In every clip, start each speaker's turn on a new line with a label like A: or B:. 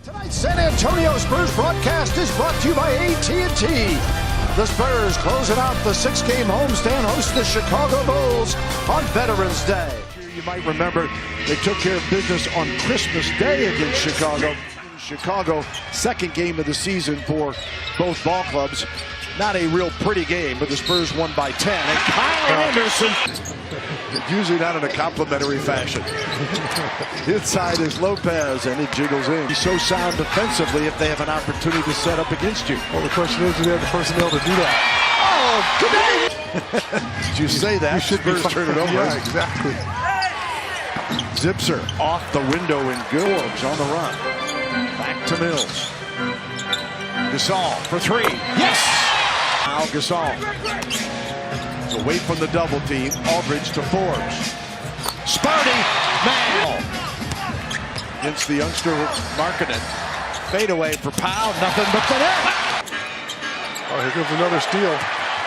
A: Tonight's San Antonio Spurs broadcast is brought to you by AT&T. The Spurs closing out the 6-game homestand host the Chicago Bulls on Veterans Day. You might remember they took care of business on Christmas Day against Chicago. Chicago, second game of the season for both ball clubs. Not a real pretty game, but the Spurs won by 10. And Kyle Anderson, usually not in a complimentary fashion. Inside is Lopez, and it jiggles in. He's so sound defensively if they have an opportunity to set up against you.
B: Well, the question is, do they have the personnel to do that?
A: Oh, good day! Did you say that?
B: You should
A: turn it over.
B: Yeah, exactly.
A: Zipser off the window and Forbes on the run. Back to Mills. Gasol for three. Yes! Now Gasol is away from the double team. Aldridge to Forbes. Sparty, man! Against the youngster Markkanen. Fade away for Powell. Nothing but the net.
B: Oh, here comes another steal.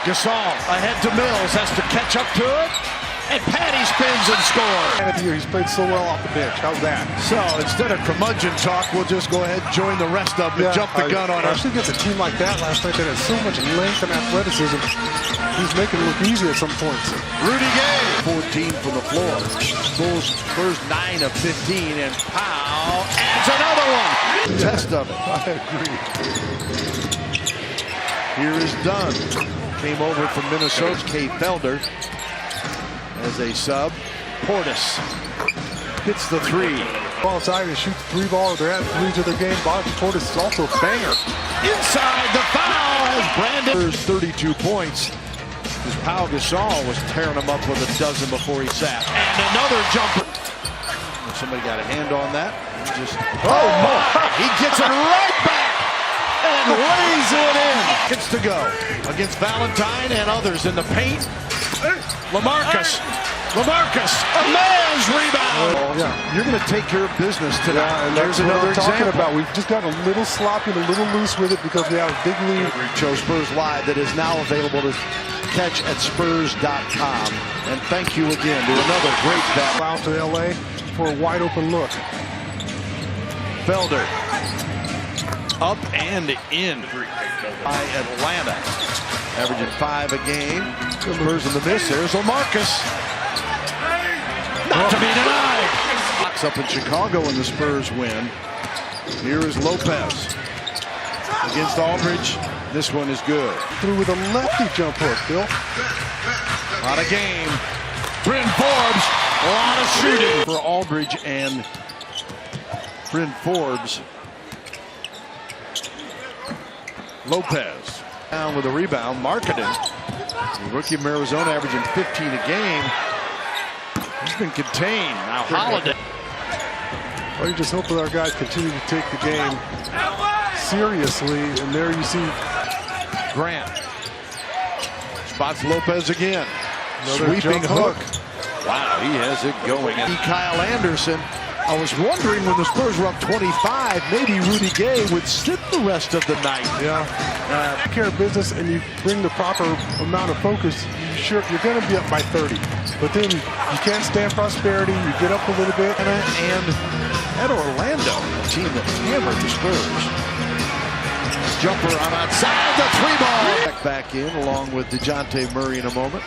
A: Gasol ahead to Mills. Has to catch up to it. And Patty spins and scores.
B: He's played so well off the bench. How's that?
A: So instead of curmudgeon talk, we'll just go ahead and join the rest of them and jump the gun on us.
B: Especially against a team like that last night that has so much length and athleticism. He's making it look easy at some points.
A: Rudy Gay, 14 from the floor. Bulls first 9 of 15, and Powell adds another one. Test of it.
B: I agree.
A: Here is Dunn. Came over from Minnesota's Kay Felder. As a sub, Portis hits the three.
B: Ball inside and shoot the three ball. They're at three to their game. Bobby Portis is also a banger.
A: Inside the foul as Brandon. 32 points. As Pau Gasol was tearing him up with a dozen before he sat. And another jumper. Somebody got a hand on that. Just oh my! He gets it right back and lays it in. Gets to go against Valentine and others in the paint. LaMarcus, a man's rebound.
B: Yeah,
A: you're going to take care of business tonight.
B: Yeah, and
A: there's
B: that's what
A: another
B: I'm talking
A: example.
B: about. We've just got a little sloppy and a little loose with it because we have a big lead.
A: Show Spurs Live that is now available to catch at Spurs.com. And thank you again to another great bet.
B: Out to LA for a wide open look.
A: Felder up and in by Atlanta. Averaging 5 a game. Spurs in the miss. There's LaMarcus. Not to be denied. Box up in Chicago and the Spurs win. Here is Lopez against Aldridge. This one is good.
B: Through with a lefty jump hook, Bill.
A: On a game. Bryn Forbes. A lot of shooting for Aldridge and Bryn Forbes. Lopez down with a rebound. Markkanen, the rookie from Arizona, averaging 15 a game. He's been contained. Now Holiday.
B: Well, you just hope that our guys continue to take the game seriously. And there you see
A: Grant spots Lopez again.
B: Another
A: sweeping
B: hook.
A: Wow, he has it going. And Kyle Anderson. I was wondering when the Spurs were up 25, maybe Rudy Gay would sit the rest of the night.
B: Yeah. Take care of business and you bring the proper amount of focus. You're going to be up by 30. But then you can't stand prosperity. You get up a little bit.
A: And at Orlando, a team that hammered the Spurs. Jumper on outside the three ball. Back in along with DeJounte Murray in a moment.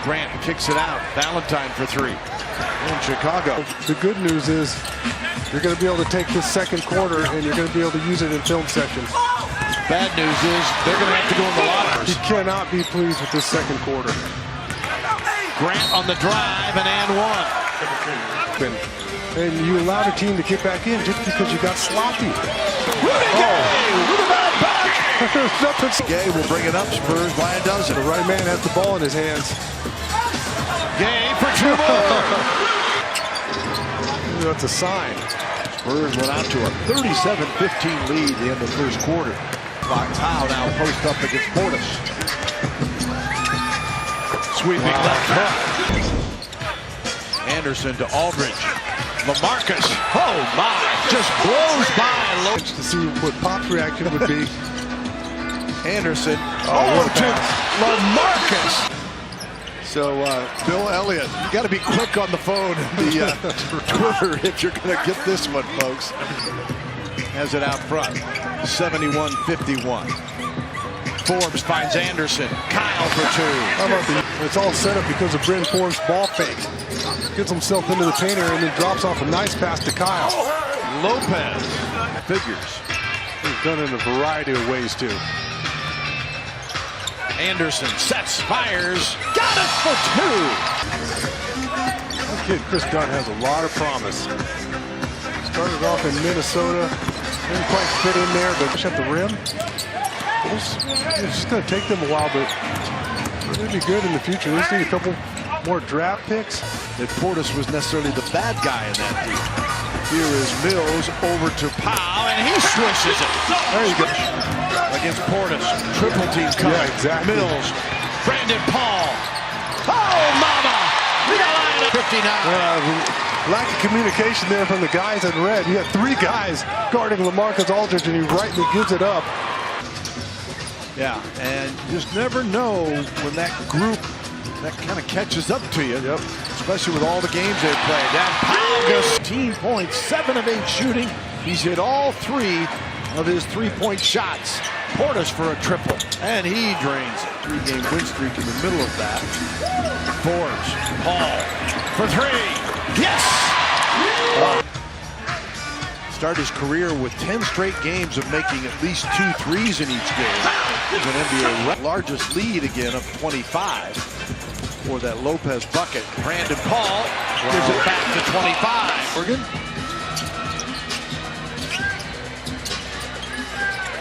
A: Grant kicks it out. Valentine for three. In Chicago.
B: The good news is you're going to be able to take this second quarter and you're going to be able to use it in film sessions.
A: Bad news is they're going to have to go in the lockers.
B: You cannot be pleased with this second quarter.
A: Grant on the drive and one.
B: And you allowed a team to get back in just because you got sloppy.
A: Rudy Gay with a bad back.
B: There's nothing.
A: Gay will bring it up. Spurs by a dozen.
B: The right man has the ball in his hands.
A: Gay for 2 more.
B: That's a sign.
A: Spurs went out to a 37-15 lead at the end of the first quarter. Howe now post up against Portis. Sweeping left hook. Anderson to Aldridge. LaMarcus. Oh my! Just blows by.
B: To see what Pop's reaction would be.
A: Anderson.
B: Oh,
A: to LaMarcus. So, Bill Elliott, you got to be quick on the phone, the Twitter, if you're going to get this one, folks. Has it out front, 71-51. Forbes finds Anderson. Kyle for two.
B: It's all set up because of Bryn Forbes' ball fake. Gets himself into the paint area and then drops off a nice pass to Kyle.
A: Lopez figures.
B: He's done it in a variety of ways, too.
A: Anderson sets, fires, got it for two.
B: This kid, Chris Dunn, has a lot of promise. Started off in Minnesota, didn't quite fit in there, but at the rim. It's just going to take them a while, but they'll be good in the future. They just need a couple more draft picks.
A: That Portis was necessarily the bad guy in that deal. Here is Mills over to Powell, and he swishes it.
B: There you go.
A: Against Portis, triple team coming.
B: Yeah, exactly.
A: Mills, Brandon Paul. Oh, mama! We got line at 59.
B: Lack of communication there from the guys in red. You got three guys guarding LaMarcus Aldridge, and he rightly gives it up.
A: Yeah, and you just never know when that group that kind of catches up to you.
B: Yep.
A: Especially with all the games they've played. That Powell, 15 points, 7 of 8 shooting. He's hit all 3 of his three-point shots. Portis for a triple, and he drains it. 3-game win streak in the middle of that. Forbes, Paul for 3. Yes! Started his career with 10 straight games of making at least 2 threes in each game. He's an NBA largest lead again of 25 for that Lopez bucket. Brandon Paul gives it back to 25. Morgan.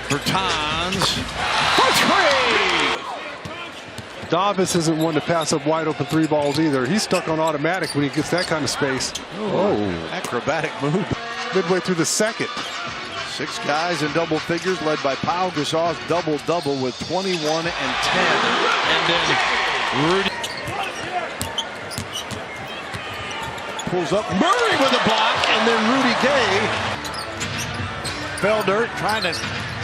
A: Bertans for 3.
B: Davis isn't one to pass up wide open 3 balls either. He's stuck on automatic when he gets that kind of space.
A: Oh, acrobatic move.
B: Midway through the second.
A: 6 guys in double figures led by Pau Gasol's double-double with 21 and 10. And then Rudy pulls up. Murray with a block, and then Rudy Gay. Felder trying to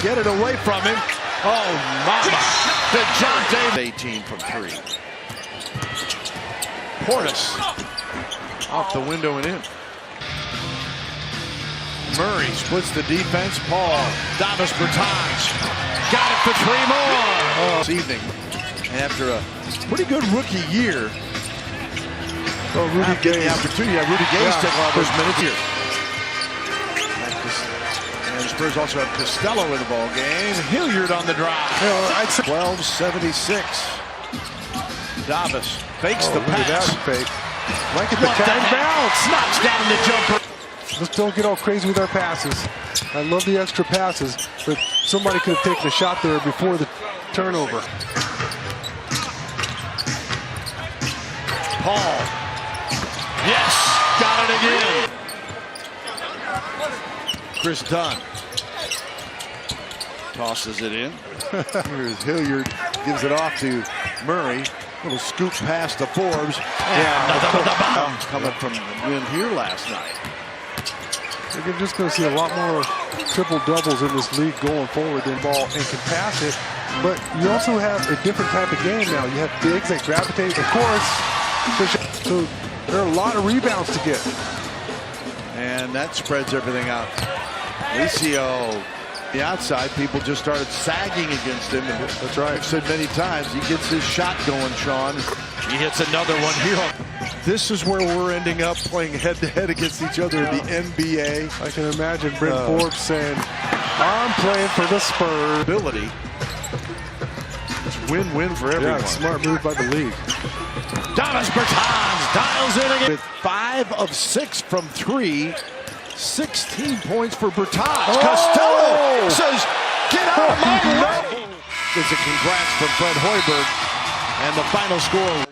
A: get it away from him. Oh, mama. DeJounte. 18 from 3. Portis off the window and in. Murray splits the defense. Paul, Davis Bertans got it for 3 more. This evening, after a pretty good rookie year.
B: Oh, Rudy Gay.
A: The opportunity. Rudy Gay's taking all those minutes here. And the Spurs also have Costello in the ball game. Hilliard on the drive. 12-76. Davis fakes the pass.
B: Look at that fake. Like at the 10 bounce.
A: Knocks down the jumper.
B: Let's don't get all crazy with our passes. I love the extra passes, but somebody could have taken a shot there before the turnover.
A: Paul. Yes, got it again. Chris Dunn tosses it in. Here's Hilliard, gives it off to Murray. Little scoop pass to Forbes. And coming from the win here last night.
B: You're just going to see a lot more triple-doubles in this league going forward than ball and can pass it. But you also have a different type of game now. You have bigs that gravitate, of course. So there are a lot of rebounds to get.
A: And that spreads everything out. Licio, the outside, people just started sagging against him. And
B: that's right.
A: I've said many times, he gets his shot going, Sean. He hits another one here. This is where we're ending up playing head-to-head against each other in the NBA.
B: I can imagine Bryn Forbes saying, I'm playing for the Spurs.
A: Ability. It's win-win for everyone.
B: Yeah, smart move by the league.
A: Davis Bertans dials in again. With 5 of 6 from 3. 16 points for Bertans. Costello says, get out of my way. It's a congrats from Fred Hoiberg. And the final score.